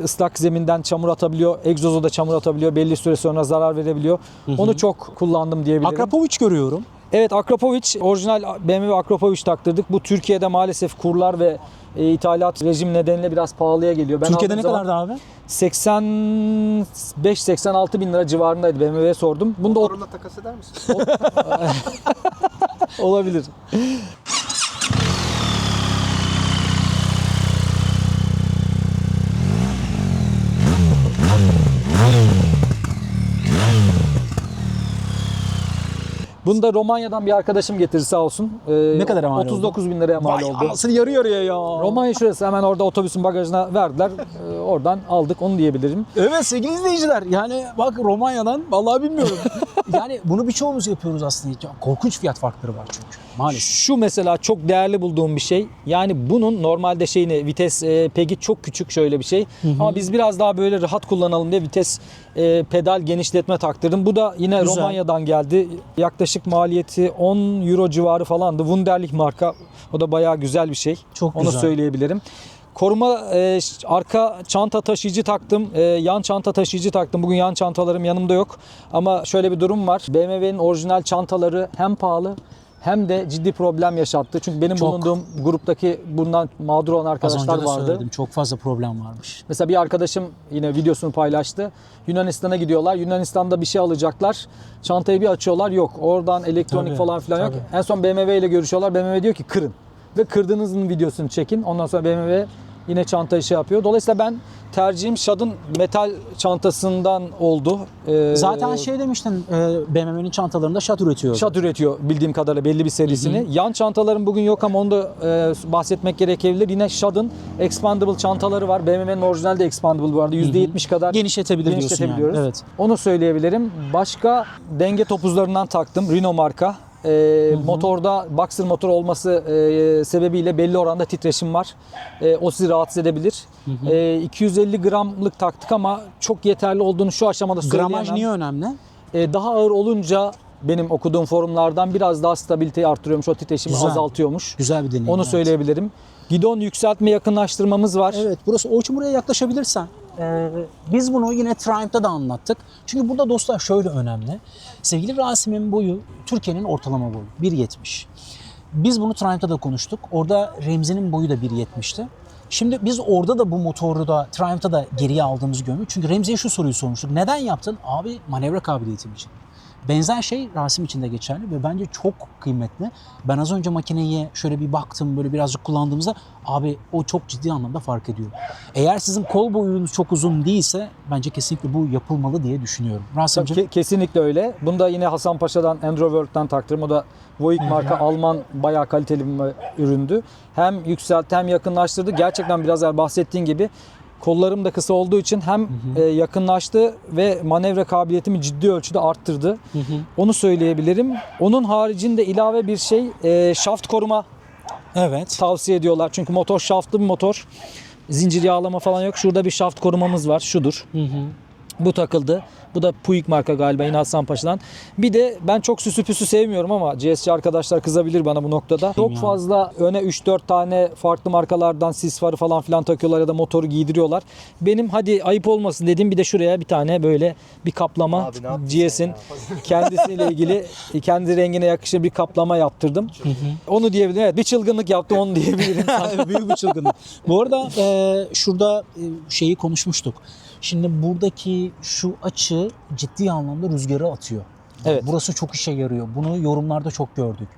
ıslak zeminden çamur atabiliyor. Egzoza da çamur atabiliyor. Belli süre sonra zarar verebiliyor. Onu çok kullandım diyebilirim. Akrapovic görüyorum. Evet, Akrapovic, orijinal BMW Akrapovic taktırdık. Bu Türkiye'de maalesef kurlar ve ithalat rejim nedeniyle biraz pahalıya geliyor. Ben Türkiye'de aldığım ne zaman kadardı abi? 85-86 bin lira civarındaydı, BMW'ye sordum. Bunda Motorla takas eder misin? olabilir. Bunu da Romanya'dan bir arkadaşım getirdi sağ olsun. Ne kadar mal oldu? 39 bin liraya mal Vay oldu. anasını yarı yarıya ya. Romanya şurası, hemen orada otobüsün bagajına verdiler. Oradan aldık, onu diyebilirim. Evet sevgili izleyiciler, yani bak Romanya'dan vallahi bilmiyorum. Yani bunu birçoğumuz yapıyoruz aslında. Ya, korkunç fiyat farkları var çünkü maalesef. Şu mesela çok değerli bulduğum bir şey. Yani bunun normalde vites pegi çok küçük, şöyle bir şey. Ama biz biraz daha böyle rahat kullanalım diye vites pedal genişletme taktırdım. Bu da yine Güzel. Romanya'dan geldi. Yaklaşık maliyeti 10 euro civarı falandı. Wunderlich marka. O da bayağı güzel bir şey. Çok Onu güzel. söyleyebilirim. Koruma arka çanta taşıyıcı taktım. Yan çanta taşıyıcı taktım. Bugün yan çantalarım yanımda yok. Ama şöyle bir durum var. BMW'nin orijinal çantaları hem pahalı hem de ciddi problem yaşattı. Çünkü benim Çok. bulunduğum gruptaki bundan mağdur olan Az arkadaşlar önce de vardı. söyledim, çok fazla problem varmış. Mesela bir arkadaşım yine videosunu paylaştı. Yunanistan'a gidiyorlar. Yunanistan'da bir şey alacaklar. Çantayı bir açıyorlar, yok. Oradan elektronik Tabii, falan filan yok. tabii. En son BMW ile görüşüyorlar. BMW diyor ki kırın. Ve kırdığınızın videosunu çekin. Ondan sonra BMW yine çantayı yapıyor. Dolayısıyla ben tercihim Shad'ın metal çantasından oldu. Zaten demiştin, BMW'nin çantalarında Shad üretiyor. Shad üretiyor bildiğim kadarıyla belli bir serisini. Yan çantalarım bugün yok ama onu da bahsetmek gerekebilir. Yine Shad'ın expandable çantaları var. BMW'nin orijinalde expandable bu arada. %70 kadar Genişletebilir diyorsun yani. genişletebiliyoruz. Evet. Onu söyleyebilirim. Başka denge topuzlarından taktım. Renault marka. Motorda boxer motor olması sebebiyle belli oranda titreşim var. O sizi rahatsız edebilir. 250 gramlık taktık ama çok yeterli olduğunu şu aşamada söyleyemem. Gramaj niye önemli? Daha ağır olunca benim okuduğum forumlardan biraz daha stabiliteyi arttırıyormuş, o titreşimi Güzel. azaltıyormuş. Güzel bir deneyim. Onu evet. söyleyebilirim. Gidon yükseltme yakınlaştırmamız var. Evet, burası. Orçun, buraya yaklaşabilirsen. Biz bunu yine Triumph'ta da anlattık. Çünkü burada dostlar şöyle önemli. Sevgili Rasim'in boyu Türkiye'nin ortalama boyu. 1.70. Biz bunu Triumph'ta da konuştuk. Orada Remzi'nin boyu da 1.70'ti. Şimdi biz orada da bu motoru da Triumph'ta da geriye aldığımızı görmüş. Çünkü Remzi'ye şu soruyu sormuştuk. Neden yaptın? Abi manevra kabiliyetim için. Benzer şey Rasim için de geçerli ve bence çok kıymetli. Ben az önce makineyi şöyle bir baktım, böyle birazcık kullandığımızda abi o çok ciddi anlamda fark ediyor. Eğer sizin kol boyunuz çok uzun değilse bence kesinlikle bu yapılmalı diye düşünüyorum. Rasim'ciğim. Kesinlikle öyle. Bunu da yine Hasan Paşa'dan, Androworld'dan taktırdım. O da Voigt marka Alman bayağı kaliteli bir üründü. Hem yükseltti hem yakınlaştırdı. Gerçekten biraz evvel bahsettiğin gibi kollarım da kısa olduğu için hem yakınlaştı ve manevra kabiliyetimi ciddi ölçüde arttırdı. Onu söyleyebilirim. Onun haricinde ilave bir şey, şaft koruma Evet. tavsiye ediyorlar. Çünkü motor şaftlı bir motor. Zincir yağlama falan yok. Şurada bir şaft korumamız var. Şudur. Bu takıldı. Bu da Puig marka galiba, yine Hasanpaşa'dan. Bir de ben çok süsü püsü sevmiyorum ama GSC arkadaşlar kızabilir bana bu noktada. Çok fazla öne 3-4 tane farklı markalardan sis farı falan filan takıyorlar ya da motoru giydiriyorlar. Benim hadi ayıp olmasın dediğim bir de şuraya bir tane böyle bir kaplama, Abi ne yaptın GS'in kendisiyle ilgili kendi rengine yakışır bir kaplama yaptırdım. Onu diyebilirim. Evet, bir çılgınlık yaptım, onu diyebilirim. Büyük bir çılgınlık. Bu arada şurada şeyi konuşmuştuk. Şimdi buradaki şu açı ciddi anlamda rüzgarı atıyor. Evet. Burası çok işe yarıyor. Bunu yorumlarda çok gördük.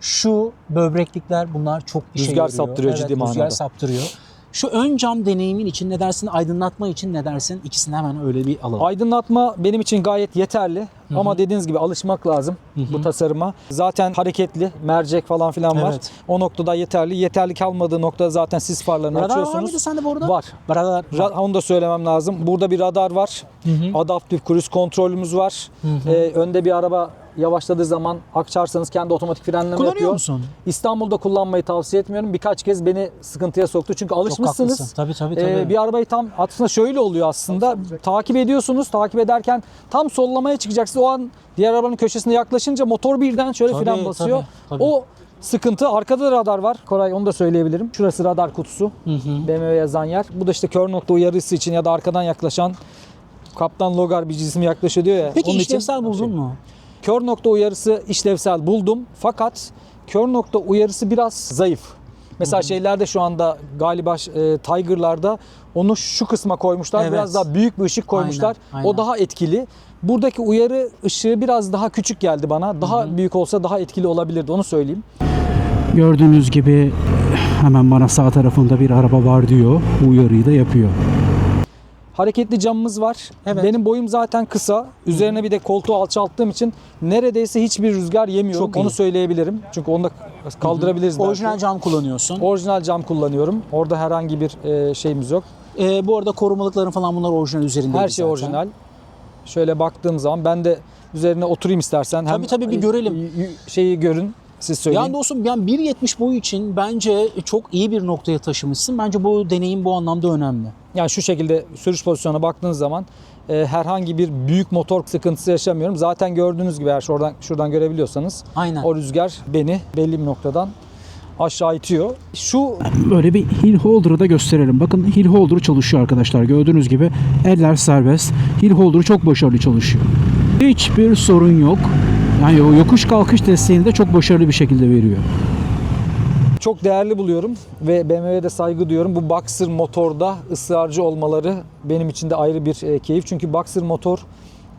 Şu böbreklikler, bunlar çok işe Rüzgar yarıyor. saptırıyor ciddi Rüzgar manada. saptırıyor. Şu ön cam deneyimin için ne dersin? Aydınlatma için ne dersin? İkisini hemen öyle bir alalım. Aydınlatma benim için gayet yeterli. Ama dediğiniz gibi alışmak lazım bu tasarıma. Zaten hareketli, mercek falan filan var. Evet. O noktada yeterli. Yeterli kalmadığı noktada zaten sis farlarını Radar var açıyorsunuz. mıydı sende bu arada? Var. Radar. Onu da söylemem lazım. Burada bir radar var. Adaptif cruise kontrolümüz var. Önde bir araba yavaşladığı zaman açarsanız kendi otomatik frenleme Kullanıyor yapıyor. musun? İstanbul'da kullanmayı tavsiye etmiyorum. Birkaç kez beni sıkıntıya soktu. Çünkü Çok alışmışsınız. haklısın. Tabii. Bir arabayı tam aslında şöyle oluyor aslında. Takip ediyorsunuz. Takip ederken tam sollamaya çıkacaksınız. O an diğer arabanın köşesine yaklaşınca motor birden şöyle Tabii, fren basıyor. tabii. O sıkıntı. Arkada da radar var. Koray, onu da söyleyebilirim. Şurası radar kutusu. BMW yazan yer. Bu da işte kör nokta uyarısı için ya da arkadan yaklaşan Kaptan Logar bir cisim yaklaşıyor diyor ya. Peki Onun için işlevsel buldun mu? kör nokta uyarısı işlevsel buldum. Fakat kör nokta uyarısı biraz zayıf. Mesela şeylerde şu anda galiba Tiger'larda onu şu kısma koymuşlar. Evet. Biraz daha büyük bir ışık koymuşlar. Aynen. O daha etkili. Buradaki uyarı ışığı biraz daha küçük geldi bana. Daha büyük olsa daha etkili olabilirdi, onu söyleyeyim. Gördüğünüz gibi hemen bana sağ tarafında bir araba var diyor. Bu uyarıyı da yapıyor. Hareketli camımız var. Evet. Benim boyum zaten kısa. Üzerine bir de koltuğu alçalttığım için neredeyse hiçbir rüzgar yemiyorum. Çok iyi. Onu söyleyebilirim. Çünkü onu da kaldırabiliriz belki. Orijinal cam kullanıyorsun. Orijinal cam kullanıyorum. Orada herhangi bir şeyimiz yok. Bu arada korumalıkların falan bunlar orijinal üzerinde. Her şey orijinal. Şöyle baktığım zaman ben de üzerine oturayım istersen. Tabii, bir görelim. Şeyi görün. Siz söyleyin. Yani dostum, 1.70 boyu için bence çok iyi bir noktaya taşımışsın. Bence bu deneyim bu anlamda önemli. Yani şu şekilde sürüş pozisyonuna baktığınız zaman herhangi bir büyük motor sıkıntısı yaşamıyorum. Zaten gördüğünüz gibi eğer şuradan görebiliyorsanız Aynen. o rüzgar beni belli bir noktadan aşağı itiyor. Şu Böyle bir hill holder'ı da gösterelim. Bakın hill holder çalışıyor arkadaşlar. Gördüğünüz gibi eller serbest. Hill holder çok başarılı çalışıyor. Hiçbir sorun yok. Yani o yokuş kalkış desteğini de çok başarılı bir şekilde veriyor. çok değerli buluyorum ve BMW'ye de saygı duyuyorum. Bu Boxer motorda ısrarcı olmaları benim için de ayrı bir keyif. Çünkü Boxer motor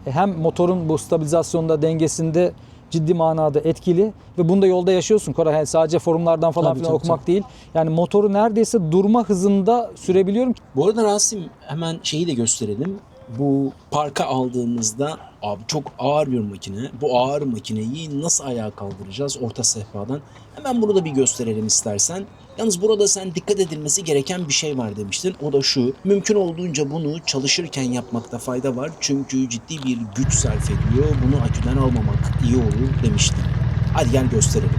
hem motorun bu stabilizasyonda, dengesinde ciddi manada etkili ve bunu da yolda yaşıyorsun Koray. Yani sadece forumlardan falan Tabii, filan okumak değil. Yani motoru neredeyse durma hızında sürebiliyorum. Bu arada Rasim, hemen şeyi de gösterelim. Bu parka aldığımızda abi çok ağır bir makine. Bu ağır makineyi nasıl ayağa kaldıracağız orta sehpadan? Hemen bunu da bir gösterelim istersen. Yalnız burada sen dikkat edilmesi gereken bir şey var demiştin. O da şu: mümkün olduğunca bunu çalışırken yapmakta fayda var. Çünkü ciddi bir güç sarf ediyor. Bunu aküden almamak iyi olur demiştin. Hadi gel gösterelim.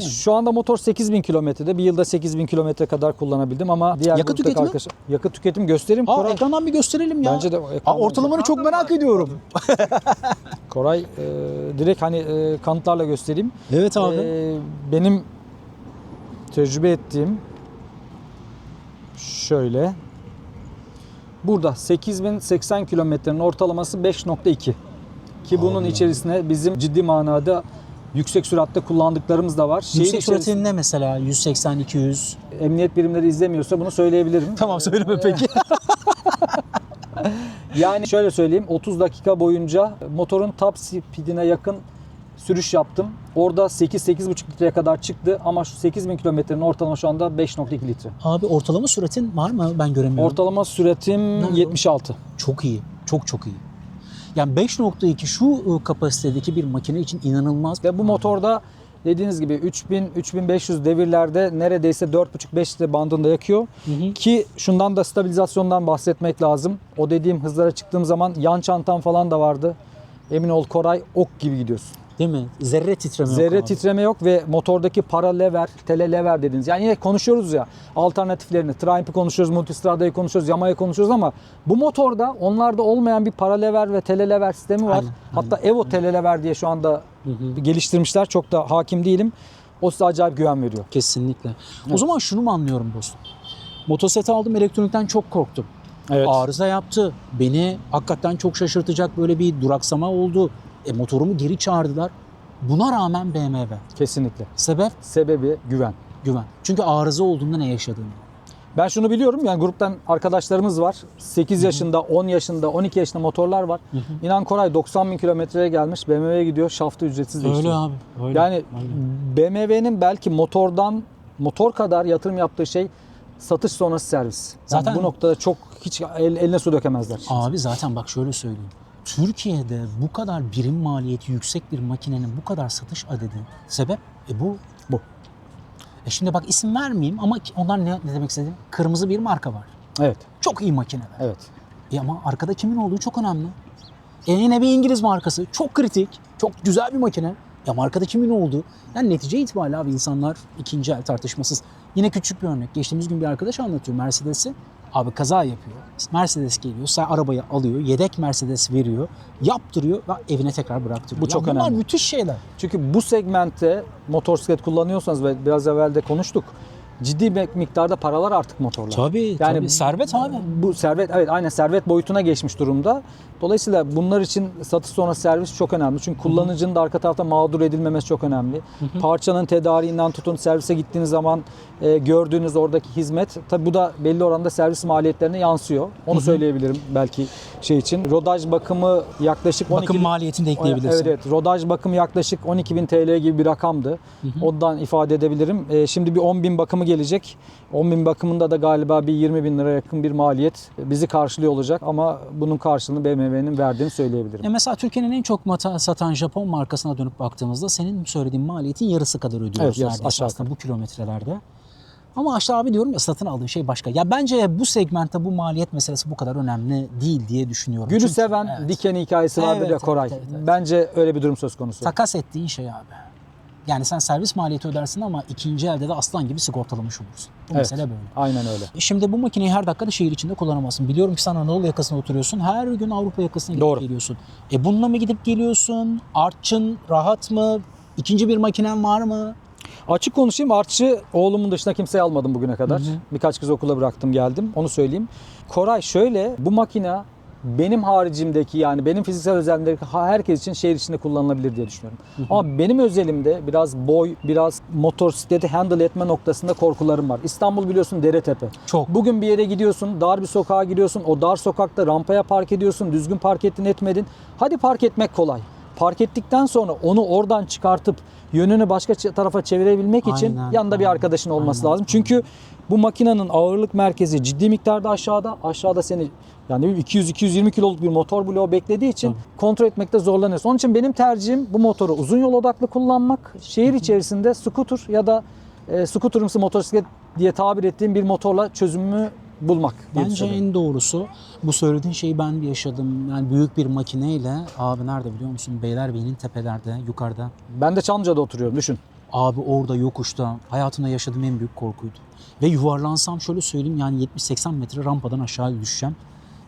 Şu anda motor 8000 kilometrede. Bir yılda 8000 kilometre kadar kullanabildim ama diğer Yakıt gruptaki tüketimi? yakıt tüketim göstereyim. Koray, Ekrandan bir gösterelim ya. bence de Ortalamanı çok merak ediyorum. Koray direkt kanıtlarla göstereyim. Evet abi. Benim tecrübe ettiğim şöyle. Burada 8080 kilometrenin ortalaması 5.2. Ki bunun içerisine bizim ciddi manada yüksek süratte kullandıklarımız da var. Yüksek süratin ne mesela? 180-200. Emniyet birimleri izlemiyorsa bunu söyleyebilirim. Tamam, söyleme peki. Yani şöyle söyleyeyim, 30 dakika boyunca motorun top speedine yakın sürüş yaptım. Orada 8-8,5 litreye kadar çıktı ama şu 8000 kilometrenin ortalama şu anda 5.2 litre. Abi ortalama süratin var mı? Ben göremiyorum. Ortalama süratim Nerede? 76. Çok iyi. Çok iyi. Yani 5.2 şu kapasitedeki bir makine için inanılmaz. Ve bu motorda dediğiniz gibi 3000-3500 devirlerde neredeyse 4.5-5 litre bandında yakıyor. Ki şundan da, stabilizasyondan bahsetmek lazım. O dediğim hızlara çıktığım zaman yan çantam falan da vardı. Emin ol Koray, ok gibi gidiyorsun. Değil mi? Zerre titreme yok Zerre abi. titreme yok ve motordaki para lever, tele lever dediğiniz. Yani yine konuşuyoruz ya, alternatiflerini, Triumph'ı konuşuyoruz, Multistrada'yı konuşuyoruz, Yamaha'yı konuşuyoruz ama bu motorda onlarda olmayan bir para lever ve tele lever sistemi var. Aynen. Hatta Evo tele lever diye şu anda geliştirmişler. Çok da hakim değilim. O size acayip güven veriyor. Kesinlikle. O zaman şunu mu anlıyorum dostum? Motosiklet aldım, elektronikten çok korktum. Evet. Arıza yaptı. Beni hakikaten çok şaşırtacak böyle bir duraksama oldu. Motorumu geri çağırdılar. Buna rağmen BMW. Kesinlikle. Sebep? Sebebi güven. Güven. Çünkü arıza olduğunda ne yaşadığını. Ben şunu biliyorum, yani gruptan arkadaşlarımız var. 8 yaşında, 10 yaşında, 12 yaşında motorlar var. İnan Koray 90.000 kilometreye gelmiş, BMW'ye gidiyor, şaftı ücretsiz değiştiriyor. Öyle abi. Öyle. Yani BMW'nin belki motor kadar yatırım yaptığı şey satış sonrası servis. Yani Zaten- bu noktada çok hiç eline su dökemezler. Abi zaten bak şöyle söyleyeyim. Türkiye'de bu kadar birim maliyeti yüksek bir makinenin bu kadar satış adedi sebep bu. Şimdi bak isim vermeyeyim ama onlar ne demek istediğim? Kırmızı bir marka var. Evet. Çok iyi makineler. Evet. Ama arkada kimin olduğu çok önemli. Yine bir İngiliz markası. Çok kritik. Çok güzel bir makine. Ama arkada kimin olduğu. Yani netice itibariyle abi insanlar ikinci el tartışmasız. Yine küçük bir örnek. Geçtiğimiz gün bir arkadaş anlatıyor Mercedes'i. Abi kaza yapıyor. Mercedes geliyor. Sen arabayı alıyor. Yedek Mercedes veriyor. Yaptırıyor ve evine tekrar bıraktırıyor. Bu çok bunlar önemli. müthiş şeyler. Çünkü bu segmentte motosiklet kullanıyorsanız ve biraz evvel de konuştuk. Ciddi bir miktarda paralar artık motorlar. Tabii. Servet abi. Bu servet, evet, aynen servet boyutuna geçmiş durumda. Dolayısıyla bunlar için satış sonrası servis çok önemli. Çünkü kullanıcının da arka tarafta mağdur edilmemesi çok önemli. Parçanın tedariğinden tutun servise gittiğiniz zaman gördüğünüz oradaki hizmet, tabii bu da belli oranda servis maliyetlerine yansıyor. Onu söyleyebilirim belki şey için. Rodaj bakımı yaklaşık Bakım maliyetini de ekleyebilirsin. Evet, rodaj bakımı yaklaşık 12.000 TL gibi bir rakamdı. Ondan ifade edebilirim. Şimdi bir 10.000 bakımı gelecek. 10.000 bakımında da galiba bir 20.000 lira yakın bir maliyet bizi karşılıyor olacak ama bunun karşılığını BMW'nin verdiğini söyleyebilirim. Mesela Türkiye'nin en çok satan Japon markasına dönüp baktığımızda senin söylediğin maliyetin yarısı kadar ödüyoruz Evet, neredeyse aşağı aslında bu kilometrelerde. Ama aşağı abi diyorum ya satın aldığın şey başka. Ya bence bu segmentte bu maliyet meselesi bu kadar önemli değil diye düşünüyorum. Gülü Çünkü- seven evet. dikeni hikayesi vardır Evet, ya Koray. evet. Bence öyle bir durum söz konusu. Takas ettiğin şey abi. Yani sen servis maliyeti ödersin ama ikinci elde de aslan gibi sigortalamış olursun. Bu Evet, mesele böyle. aynen öyle. Şimdi bu makineyi her dakikada şehir içinde kullanamazsın. Biliyorum ki sen Anadolu yakasında oturuyorsun. Her gün Avrupa yakasına gidip Doğru. geliyorsun. Bununla mı gidip geliyorsun? Artçın rahat mı? İkinci bir makinen var mı? Açık konuşayım, artçı oğlumun dışında kimseyi almadım bugüne kadar. Birkaç kez okula bıraktım geldim, onu söyleyeyim. Koray şöyle, bu makine benim haricimdeki, yani benim fiziksel özelliğimdeki herkes için şehir içinde kullanılabilir diye düşünüyorum. Ama benim özelimde biraz boy, biraz motosikleti handle etme noktasında korkularım var. İstanbul biliyorsun dere tepe. Çok. Bugün bir yere gidiyorsun, dar bir sokağa giriyorsun, o dar sokakta rampaya park ediyorsun, düzgün park ettin etmedin. Hadi park etmek kolay. Park ettikten sonra onu oradan çıkartıp yönünü başka tarafa çevirebilmek için Aynen, yanında bir aynen, arkadaşın olması aynen, lazım. Çünkü bu makinenin ağırlık merkezi ciddi miktarda aşağıda. Aşağıda seni yani 200-220 kiloluk bir motor bloğu beklediği için kontrol etmekte zorlanıyorsun. Onun için benim tercihim bu motoru uzun yol odaklı kullanmak. Şehir içerisinde scooter ya da scooterımsı motosiklet diye tabir ettiğim bir motorla çözümümü bulmak diye Bence düşünüyorum. en doğrusu bu söylediğin şeyi ben bir yaşadım. Yani büyük bir makineyle abi nerede biliyor musun? Beylerbeyi'nin tepelerde, yukarıda. Ben de Çamlıca'da oturuyorum, düşün. Abi orada yokuşta hayatımda yaşadığım en büyük korkuydu. Ve yuvarlansam şöyle söyleyeyim yani 70-80 metre rampadan aşağı düşeceğim.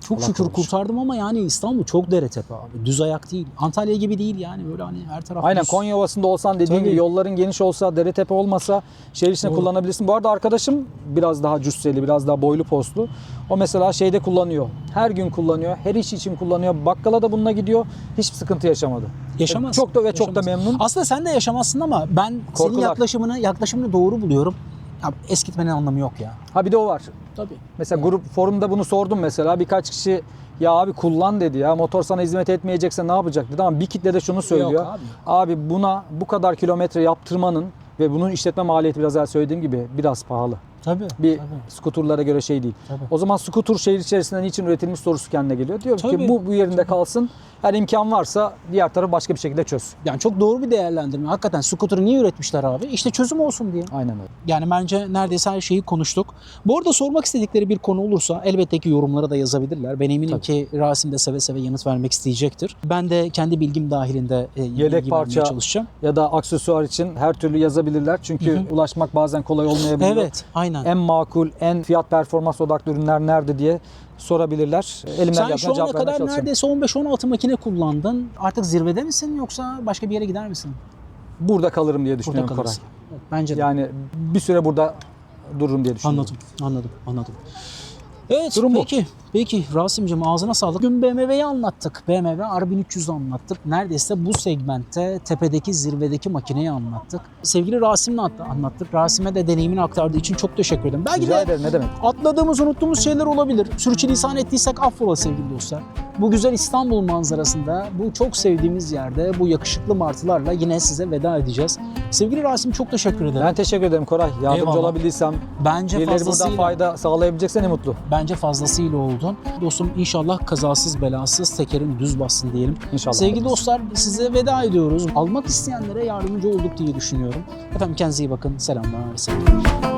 Çok Allah şükür korusun. kurtardım ama yani İstanbul çok dere tepe abi. Düz ayak değil. Antalya gibi değil yani böyle hani her taraf Aynen, düz. Konya Ovası'nda olsan dediğin Tabii. gibi yolların geniş olsa, dere tepe olmasa şehir içinde Doğru. kullanabilirsin. Bu arada arkadaşım biraz daha cüsseli, biraz daha boylu postlu. O mesela şeyde kullanıyor. Her gün kullanıyor. Her iş için kullanıyor. Bakkala da bununla gidiyor. Hiçbir sıkıntı yaşamadı. Yaşamaz. Çok da ve çok da Yaşamaz. memnun. Aslında sen de yaşamazsın ama ben senin Korkular. yaklaşımını doğru buluyorum. Ya eskitmenin anlamı yok ya. Ha bir de o var. Tabii. Mesela grup forumda bunu sordum mesela. Birkaç kişi ya abi kullan dedi ya. Motor sana hizmet etmeyecekse ne yapacak dedi ama bir kitle de şunu söylüyor. abi. Abi buna bu kadar kilometre yaptırmanın ve bunun işletme maliyeti biraz daha söylediğim gibi biraz pahalı. Tabii. Bir tabii. skuturlara göre şey değil. Tabii. O zaman skutur şehir içerisinde niçin üretilmiş sorusu kendine geliyor. Diyor Tabii. ki bu yerinde kalsın. Her imkan varsa diğer tarafı başka bir şekilde çöz. Yani çok doğru bir değerlendirme. Hakikaten scooter'ı niye üretmişler abi? İşte çözüm olsun diye. Aynen öyle. Yani bence neredeyse her şeyi konuştuk. Bu arada sormak istedikleri bir konu olursa elbette ki yorumlara da yazabilirler. Ben eminim ki Rasim de seve seve yanıt vermek isteyecektir. Ben de kendi bilgim dahilinde bilgi vermeye parça çalışacağım. Ya da aksesuar için her türlü yazabilirler. Çünkü ulaşmak bazen kolay olmayabiliyor. Evet, aynen. En makul, en fiyat performans odaklı ürünler nerede diye sorabilirler. Elimden Sen geldiğince şu ana cevap vermeye kadar çalışacağım. neredeyse 15-16 makine kullandın. Artık zirvede misin yoksa başka bir yere gider misin? Burada kalırım diye Burada düşünüyorum Koray. kalırsın. Evet, bence de. Yani bir süre burada dururum diye düşünüyorum. Anladım. Evet, Durum bu. peki Rasim'cim ağzına sağlık. Bugün BMW'yi anlattık. BMW R1300'ü anlattık. Neredeyse bu segmentte tepedeki zirvedeki makineyi anlattık. Sevgili Rasim'le anlattık. Rasim'e de deneyimini aktardığı için çok teşekkür ederim. Belki Rica de ederim, ne demek. atladığımız, unuttuğumuz şeyler olabilir. Sürçülisan ettiysek affola sevgili dostlar. Bu güzel İstanbul manzarasında, bu çok sevdiğimiz yerde, bu yakışıklı martılarla yine size veda edeceğiz. Sevgili Rasim çok teşekkür ederim. Ben teşekkür ederim Koray. Yardımcı Eyvallah. olabildiysem, Bence birileri buradan fazlasıyla. fayda sağlayabilecekse ne mutlu. Bence Bence fazlasıyla oldun. Dostum inşallah kazasız belasız tekerin düz bassın diyelim. İnşallah. Sevgili dostlar size veda ediyoruz. Almak isteyenlere yardımcı olduk diye düşünüyorum. Efendim kendinize iyi bakın. Selamlar. Sevgiler.